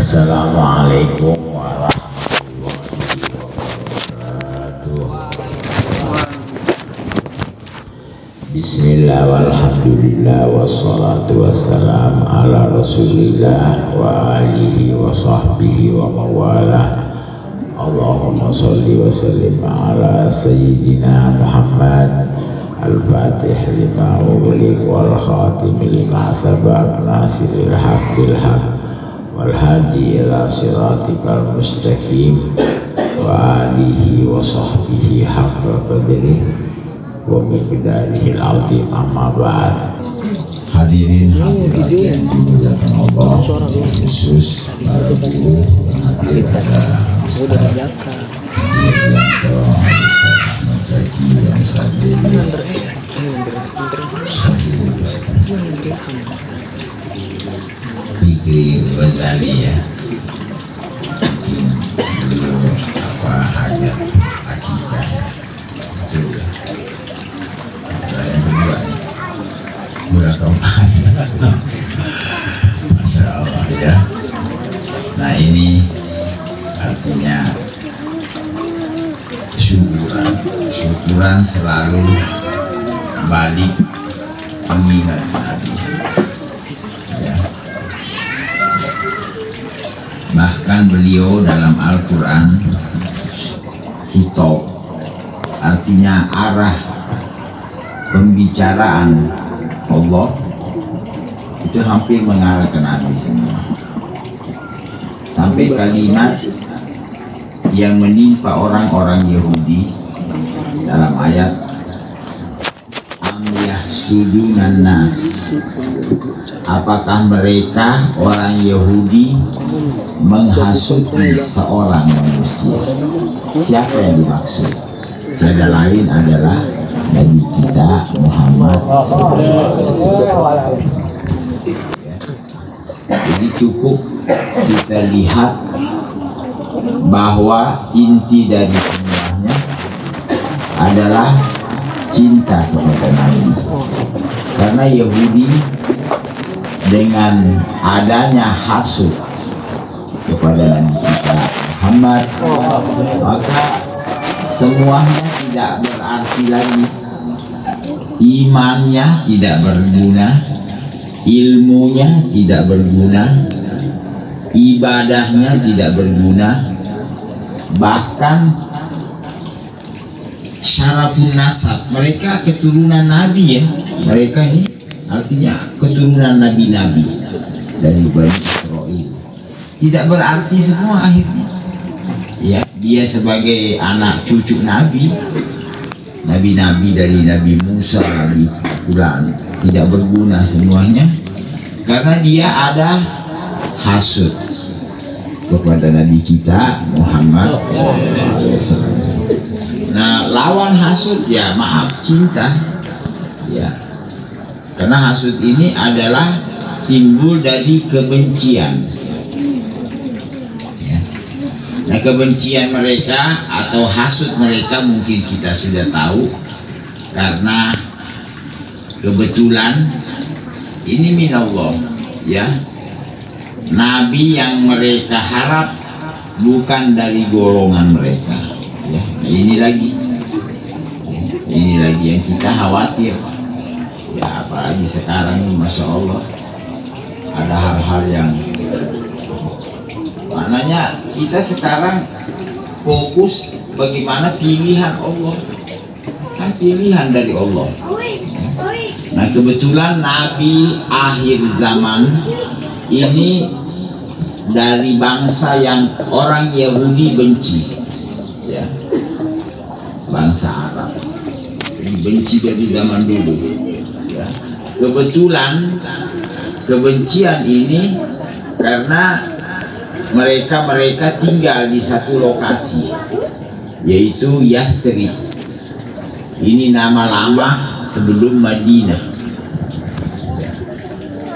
Assalamualaikum warahmatullahi wabarakatuh. Bismillah walhamdulillah wassalatu wassalam ala rasulillah wa alihi wa sahbihi wa mawalah. Allahumma salli wa sallim ala sayyidina Muhammad al-fatih lima ughliq wal khatim lima sabaq nasiril haq bil haq wal hadi ila siratikal mustaqim wa alihi wa sahbihi haqqa qadrihi wa miqdarihi al-azim, amma ba'd. Hadirin hadirat yang dimuliakan Allah, khusus para guru yang hadir pada Fikri Ghazali, ya, mungkin beliau apa hajat akikah itu yang kedua bulan keempat. Masya Allah, ya. Nah, ini artinya syukuran selalu balik mengingat Nabi, ya. Bahkan beliau dalam Al-Quran khitab, artinya arah pembicaraan Allah itu hampir mengarah ke Nabi semua, sampai kalimat yang menimpa orang-orang Yahudi dalam ayat yahsudunan nas, apakah mereka orang Yahudi menghasuti seorang manusia. Siapa yang dimaksud? Tiada lain adalah Nabi kita Muhammad SAW. Jadi cukup kita lihat bahwa inti dari semuanya adalah cinta kepada Nabi. Karena Yahudi dengan adanya hasud kepada Nabi kita Muhammad, maka semuanya tidak berarti lagi. Imannya tidak berguna, ilmunya tidak berguna, ibadahnya tidak berguna, bahkan syarafun nasab, mereka keturunan Nabi, ya. Mereka ini artinya keturunan Nabi-Nabi dari Bani Israel. Tidak berarti semua akhirnya, ya. Dia sebagai anak cucu Nabi, Nabi-Nabi dari Nabi Musa, Nabi Quran, tidak berguna semuanya karena dia ada hasud kepada Nabi kita Muhammad SAW. Nah, lawan hasud, ya maaf, cinta, ya. Karena hasud ini adalah timbul dari kebencian, ya. Nah, kebencian mereka atau hasud mereka mungkin kita sudah tahu, karena kebetulan ini minallah, ya. Nabi yang mereka harap bukan dari golongan mereka, ya. Nah, ini lagi yang kita khawatir, ya. Apalagi sekarang ini, Masya Allah, ada hal-hal yang maknanya kita sekarang fokus bagaimana pilihan Allah, kan pilihan dari Allah, ya. Nah, kebetulan Nabi akhir zaman ini dari bangsa yang orang Yahudi benci, ya, bangsa Arab, benci dari zaman dulu, ya. Kebetulan kebencian ini karena mereka tinggal di satu lokasi, yaitu Yathrib. Ini nama lama sebelum Madinah.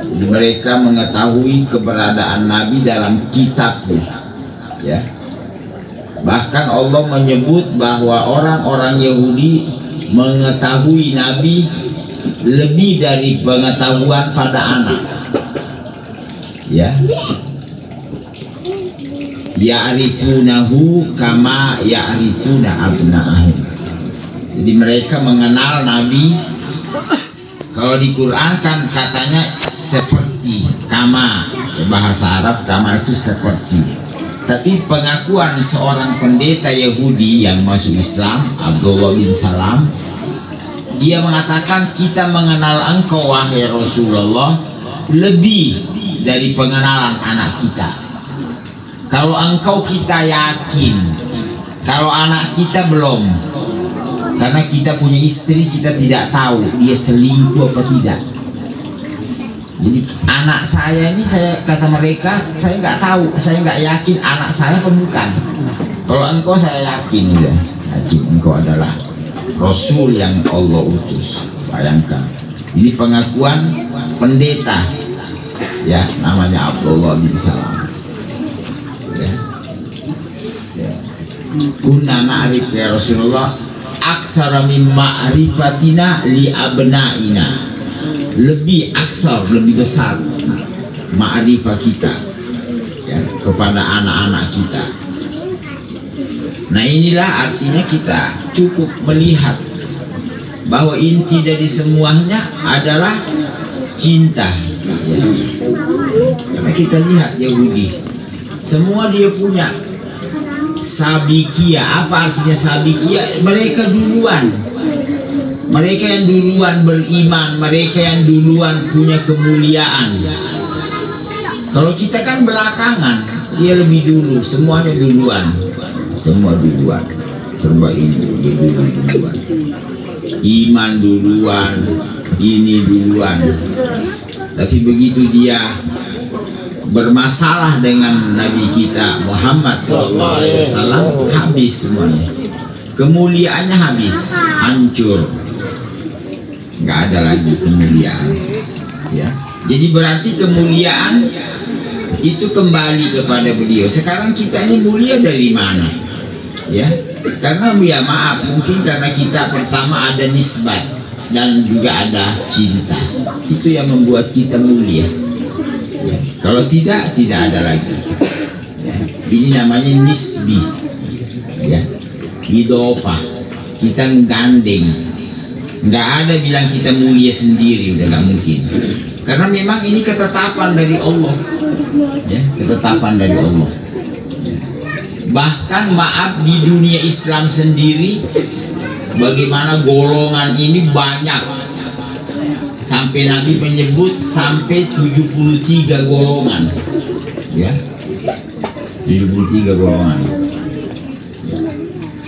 Jadi mereka mengetahui keberadaan Nabi dalam kitabnya, ya. Bahkan Allah menyebut bahwa orang-orang Yahudi mengetahui Nabi lebih dari pengetahuan pada anak, ya. ya'rifunahu kama ya'rifuna abna'ahum. Jadi mereka mengenal Nabi. Kalau di Quran kan katanya seperti, kama, bahasa Arab kama itu seperti. Tapi pengakuan seorang pendeta Yahudi yang masuk Islam, Abdullah bin Salam, dia mengatakan kita mengenal engkau wahai Rasulullah lebih dari pengenalan anak kita. Kalau engkau kita yakin, kalau anak kita belum. Karena kita punya istri, kita tidak tahu dia selingkuh apa tidak. Jadi anak saya ini, saya kata mereka, saya nggak tahu, saya nggak yakin anak saya pun bukan. Kalau engkau saya yakin, ya, yakin engkau adalah Rasul yang Allah utus. Bayangkan, ini pengakuan pendeta, ya, namanya Abdullah bin Salam. Ya. Ya. Kunna na'rif ya Rasulullah aksara min ma'rifatina li abna'ina, lebih aksar, lebih besar ma'rifah kita, ya, kepada anak-anak kita. Nah inilah artinya kita cukup melihat bahwa inti dari semuanya adalah cinta, ya. Karena kita lihat Yahudi semua dia punya sabikia. Apa artinya sabikia? Mereka duluan, mereka yang duluan beriman, mereka yang duluan punya kemuliaan. Kalau kita kan belakangan, dia lebih dulu, semuanya duluan, semua duluan. Coba ini dia duluan, iman duluan, ini duluan. Tapi begitu dia bermasalah dengan Nabi kita Muhammad SAW, habis semuanya, kemuliaannya habis, hancur, nggak ada lagi kemuliaan, ya. Jadi berarti kemuliaan itu kembali kepada beliau. Sekarang kita ini mulia dari mana, ya? Karena ya maaf, mungkin karena kita pertama ada nisbat dan juga ada cinta, itu yang membuat kita mulia. Ya, kalau tidak ada lagi, ya, ini namanya nisbi, ya, idofah. Kita gandeng, nggak ada bilang kita mulia sendiri, udah nggak mungkin. Karena memang ini ketetapan dari Allah, ya, ketetapan dari Allah, ya. Bahkan maaf di dunia Islam sendiri, bagaimana golongan ini banyak. Sampai Nabi menyebut sampai 73 golongan, ya, 73 golongan.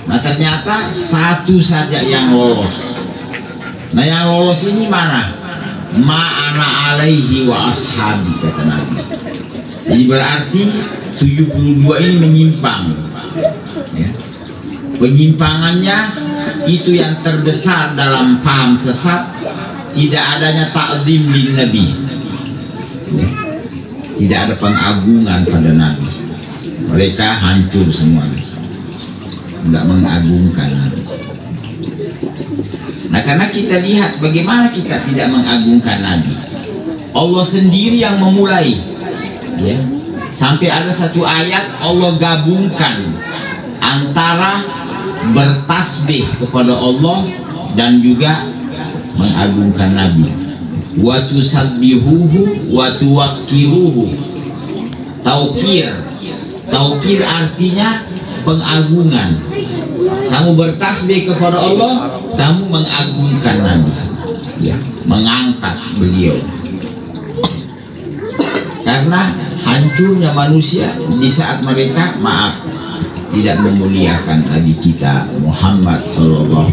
Nah ternyata satu saja yang lolos. Nah yang lolos ini mana? Ma'ana alaihi wa ashabi, kata Nabi. Jadi berarti 72 ini menyimpang, ya. Penyimpangannya itu yang terbesar dalam paham sesat. Tidak adanya ta'zim lin Nabi, ya. Tidak ada pengagungan pada Nabi. Mereka hancur semuanya, tidak mengagungkan Nabi. Nah karena kita lihat bagaimana kita tidak mengagungkan Nabi, Allah sendiri yang memulai, ya. Sampai ada satu ayat Allah gabungkan antara bertasbih kepada Allah dan juga mengagungkan Nabi. Wa tusabbihuhu wa tuwaqqiruhu. Taukir artinya pengagungan. Kamu bertasbih kepada Allah, kamu mengagungkan Nabi, ya, mengangkat beliau. Karena hancurnya manusia di saat mereka maaf tidak memuliakan Nabi kita Muhammad SAW.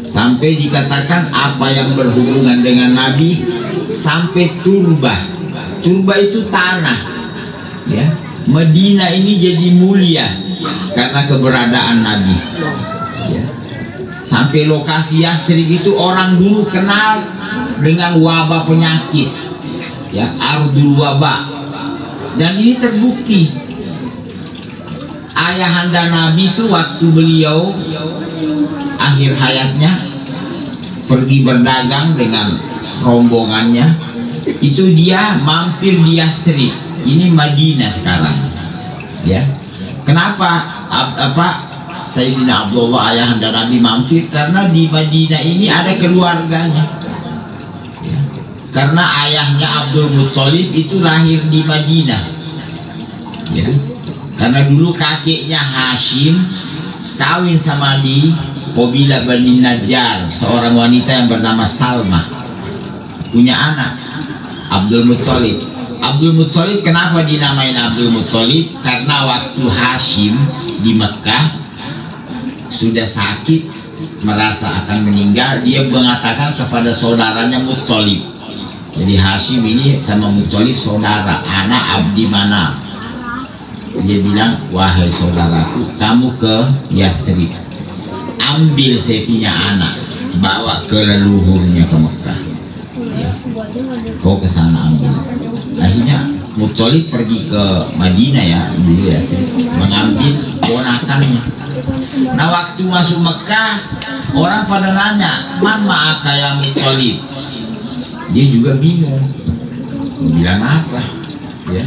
Sampai dikatakan apa yang berhubungan dengan Nabi sampai turba. Turba itu tanah, ya. Medina ini jadi mulia karena keberadaan Nabi, ya. Sampai lokasi Yathrib itu orang dulu kenal dengan wabah penyakit, ya, ardul wabah. Dan ini terbukti. Ayahanda Nabi itu waktu beliau akhir hayatnya pergi berdagang dengan rombongannya, itu dia mampir di Yathrib, ini Madinah sekarang, ya. Kenapa Sayyidina Abdullah ayahanda Nabi mampir? Karena di Madinah ini ada keluarganya, ya. Karena ayahnya Abdul Muttalib itu lahir di Madinah, ya. Karena dulu kakeknya Hashim kawin sama di Qabilah Bani Najjar, seorang wanita yang bernama Salmah, punya anak Abdul Muttalib. Abdul Muttalib kenapa dinamain Abdul Muttalib? Karena waktu Hashim di Mekah sudah sakit, merasa akan meninggal, dia mengatakan kepada saudaranya Muttalib. Jadi Hashim ini sama Muttalib saudara, anak Abdi Manaf. Dia bilang, wahai saudaraku, kamu ke Yathrib, ambil saya punya anak, bawa ke leluhurnya ke Mekah, ya. Kau ke sana ambil. Akhirnya Muttalib pergi ke Madinah, ya, dulu ya, mengambil ponakannya. Nah, waktu masuk Mekah, orang pada nanya, man ma'aka ya Muttalib? Dia juga bingung, bilang apa, ya.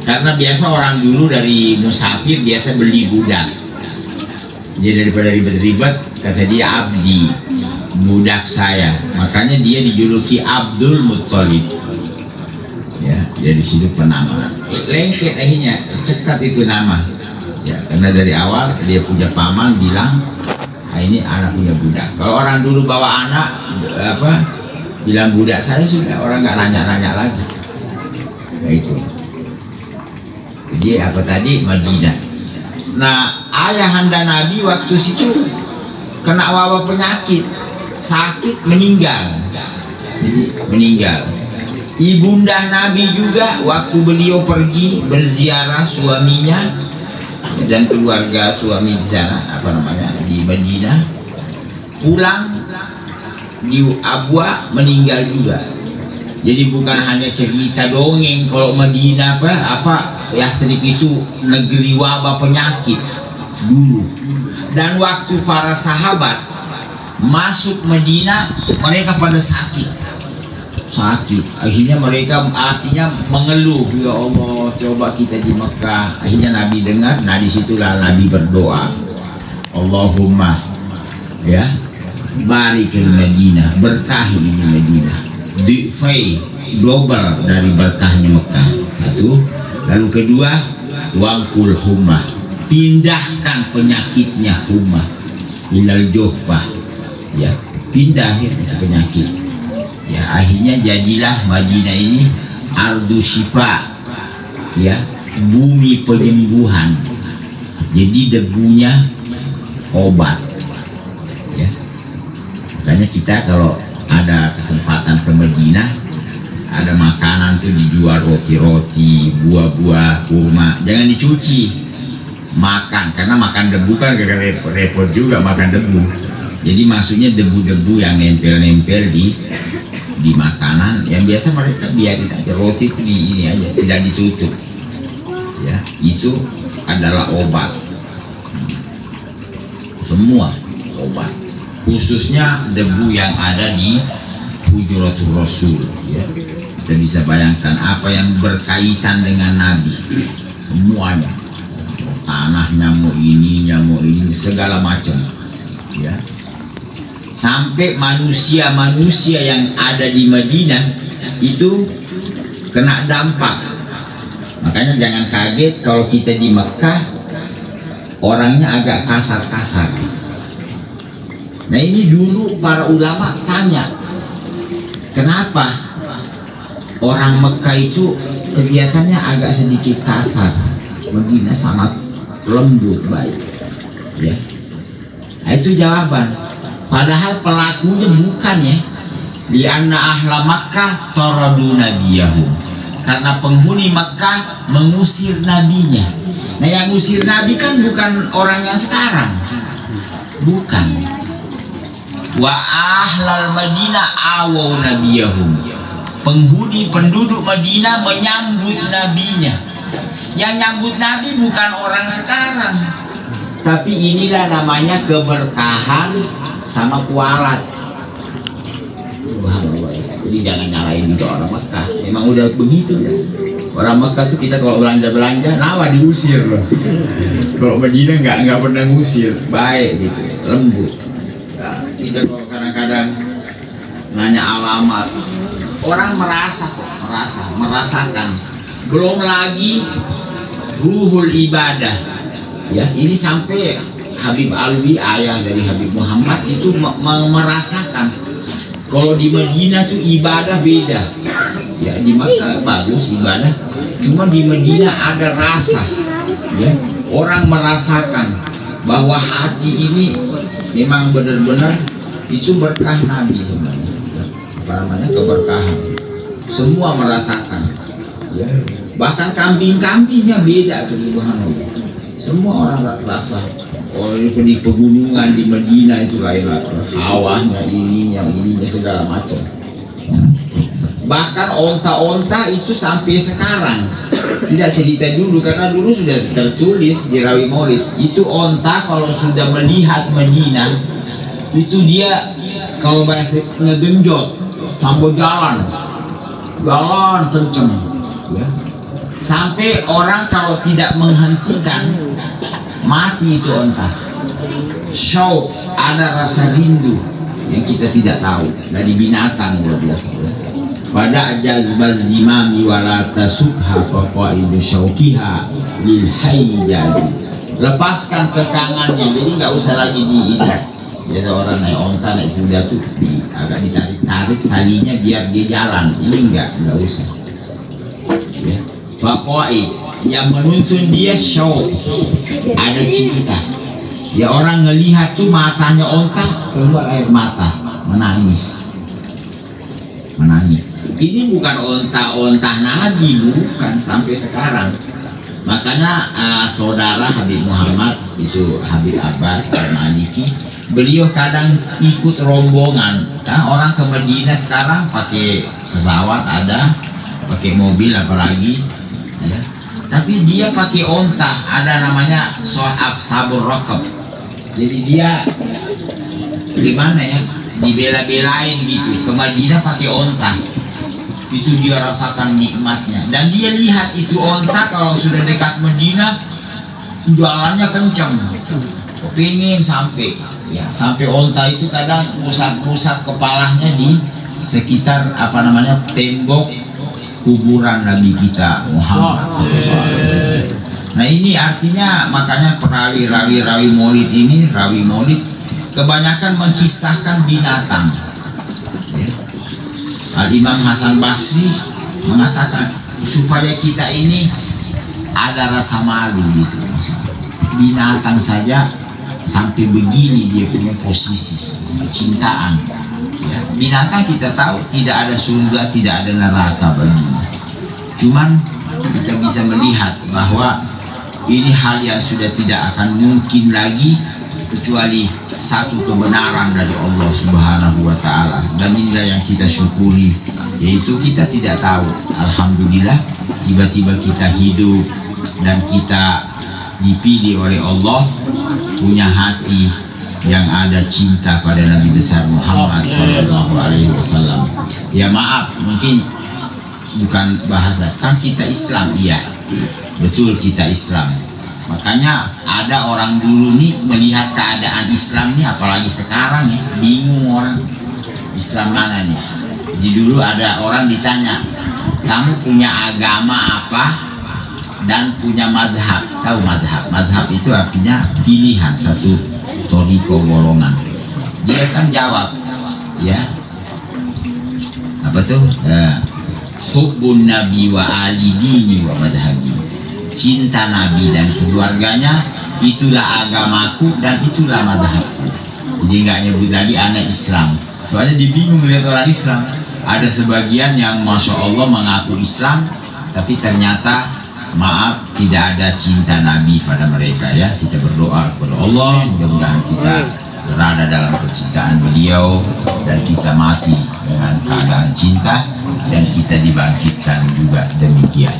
Karena biasa orang dulu dari musafir biasa beli budak. Dia daripada ribet-ribet, kata dia abdi, budak saya. Makanya dia dijuluki Abdul Muttalib. Ya, jadi situ penamaan. Lengket akhirnya, cekat itu nama. Ya, karena dari awal dia punya paman bilang, ini anak punya budak. Kalau orang dulu bawa anak, bilang budak saya, sudah orang nggak nanya-nanya lagi. Nah, itu. Jadi apa tadi? Madinah. Nah, ayahanda Nabi waktu situ kena wabah penyakit, sakit, meninggal. Jadi meninggal. Ibunda Nabi juga waktu beliau pergi berziarah suaminya dan keluarga suami di sana, di Madinah, pulang di Abwa meninggal juga. Jadi bukan hanya cerita dongeng kalau Madinah Yathrib itu negeri wabah penyakit dulu. Dan waktu para sahabat masuk Madinah, mereka pada sakit. Akhirnya mereka mengeluh, ya Allah, coba kita di Mekah. Akhirnya Nabi dengar. Nah, disitulah Nabi berdoa, Allahumma, ya, barikil Madinah, berkahi ini Madinah, difai double dari berkahnya Mekah. Satu. Lalu kedua, wangkul humah, pindahkan penyakitnya humah ilal johbah, ya, pindahin penyakit. Ya, akhirnya jadilah Madinah ini ardu syifa, ya, bumi penyembuhan. Jadi debunya obat, ya. Makanya kita kalau ada kesempatan ke Madinah, ada makanan tuh dijual, roti-roti, buah-buah, kurma, jangan dicuci, makan. Karena makan debu kan repot juga makan debu. Jadi maksudnya debu-debu yang nempel-nempel di makanan, yang biasa mereka biarin aja, roti itu di ini aja, tidak ditutup, ya. Itu adalah obat, semua obat, khususnya debu yang ada di Hujratul Rasul, ya. Kita bisa bayangkan apa yang berkaitan dengan Nabi, semuanya, tanah, nyamuk ini, segala macam, ya. Sampai manusia-manusia yang ada di Madinah itu kena dampak. Makanya jangan kaget kalau kita di Mekah orangnya agak kasar-kasar. Nah, ini dulu para ulama tanya, kenapa orang Mekah itu kelihatannya agak sedikit kasar, Madinah sangat lembut, baik, ya. Nah, itu jawaban. Padahal pelakunya bukan, ya. Lianna ahla Makkah taradu nabiyahum, karena penghuni Makkah mengusir nabinya. Nah, yang ngusir nabi kan bukan orang yang sekarang, bukan. Wa ahlal Madinah awau nabiyahum, penduduk Madinah menyambut nabinya. Yang nyambut nabi bukan orang sekarang, tapi inilah namanya keberkahan sama kualat. Subhanallah. Jadi jangan nyalain juga orang Mekah, memang udah begitu, ya. Orang Mekah tuh kita kalau belanja nawa diusir loh. Kalau Madinah nggak pernah ngusir, baik gitu, lembut. Nah, kita kalau kadang-kadang nanya alamat, orang merasakan. Belum lagi ruhul ibadah, ya ini sampai Habib Alwi, ayah dari Habib Muhammad itu merasakan kalau di Madinah tuh ibadah beda. Ya di Makkah bagus ibadah, cuma di Madinah ada rasa, ya orang merasakan bahwa hati ini memang benar-benar itu berkah Nabi sebenarnya, apa namanya, keberkahan. Semua merasakan, ya bahkan kambing-kambingnya beda tuh di Subhanallah. Semua orang rasa. Oh di pegunungan di Madinah itu lain, hawanya ininya segala macam. Bahkan onta-onta itu sampai sekarang tidak cerita dulu, karena dulu sudah tertulis di Rawi Maulid itu onta kalau sudah melihat Madinah itu dia kalau bahasa ngegenjot tambah jalan kenceng, ya. Sampai orang kalau tidak menghentikan mati itu onta. Syauq, ada rasa rindu yang kita tidak tahu dari binatang luar biasa. Pada jazbaz zimami walata sukha faqaidu syauqiha lil hayyadi. Lepaskan kekangannya, jadi nggak usah lagi di ini. Biasa orang naik onta, naik kuda tuh agak ditarik talinya biar dia jalan. Ini nggak usah. Ya. Faqaid yang menuntun dia syauq, ada cinta. Ya orang ngelihat tuh matanya onta keluar air mata, menangis. Ini bukan onta Nabi, bukan sampai sekarang. Makanya saudara Habib Muhammad itu Habib Abbas Al-Maliki, beliau kadang ikut rombongan. Kan orang ke Madinah sekarang pakai pesawat ada, pakai mobil apalagi, ya. Tapi dia pakai onta, ada namanya Sohab Sabur Rokab. Jadi dia gimana ya, dibela-belain gitu ke Madinah pakai onta. Itu dia rasakan nikmatnya, dan dia lihat itu onta kalau sudah dekat Madinah jalannya kencang, pengen sampai, ya sampai onta itu kadang pusat kepalanya di sekitar apa namanya tembok kuburan Nabi kita Muhammad SAW. Nah ini artinya makanya rawi Maulid kebanyakan mengisahkan binatang. Al-Imam Hasan Basri mengatakan supaya kita ini ada rasa malu gitu. Binatang saja sampai begini dia punya posisi kecintaan, ya. Binatang kita tahu tidak ada surga, tidak ada neraka baginya. Cuman kita bisa melihat bahwa ini hal yang sudah tidak akan mungkin lagi kecuali satu kebenaran dari Allah Subhanahu wa Ta'ala, dan inilah yang kita syukuri, yaitu kita tidak tahu, alhamdulillah tiba-tiba kita hidup dan kita dipilih oleh Allah punya hati yang ada cinta pada Nabi besar Muhammad SAW. Ya maaf, mungkin bukan bahasa, kan kita Islam, iya betul kita Islam. Makanya ada orang dulu nih melihat keadaan Islam nih, apalagi sekarang ya, bingung orang Islam mana nih. Jadi dulu ada orang ditanya, kamu punya agama apa dan punya madhab? Tahu madhab? Madhab itu artinya pilihan, satu toriko golongan. Dia kan jawab, ya apa tuh? Hubbun Nabi wa ali dini wa madhabi. Cinta Nabi dan keluarganya itulah agamaku dan itulah madhabku. Jadi nggak nyebut lagi anak Islam. Soalnya dibingung lihat orang Islam. Ada sebagian yang masya Allah mengaku Islam, tapi ternyata maaf tidak ada cinta Nabi pada mereka, ya. Kita berdoa kepada Allah mudah-mudahan kita berada dalam kecintaan beliau dan kita mati dengan keadaan cinta dan kita dibangkitkan juga demikian.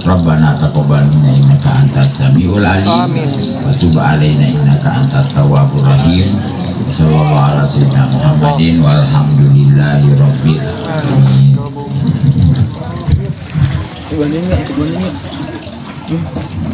Rabbana taqabbal minna innaka antas samiul alim wa tub alaina innaka antat tawwabur rahim. Sallallahu ala sayyidina Muhammadin walhamdulillahi rabbil alamin. Ikut bantuin yuk.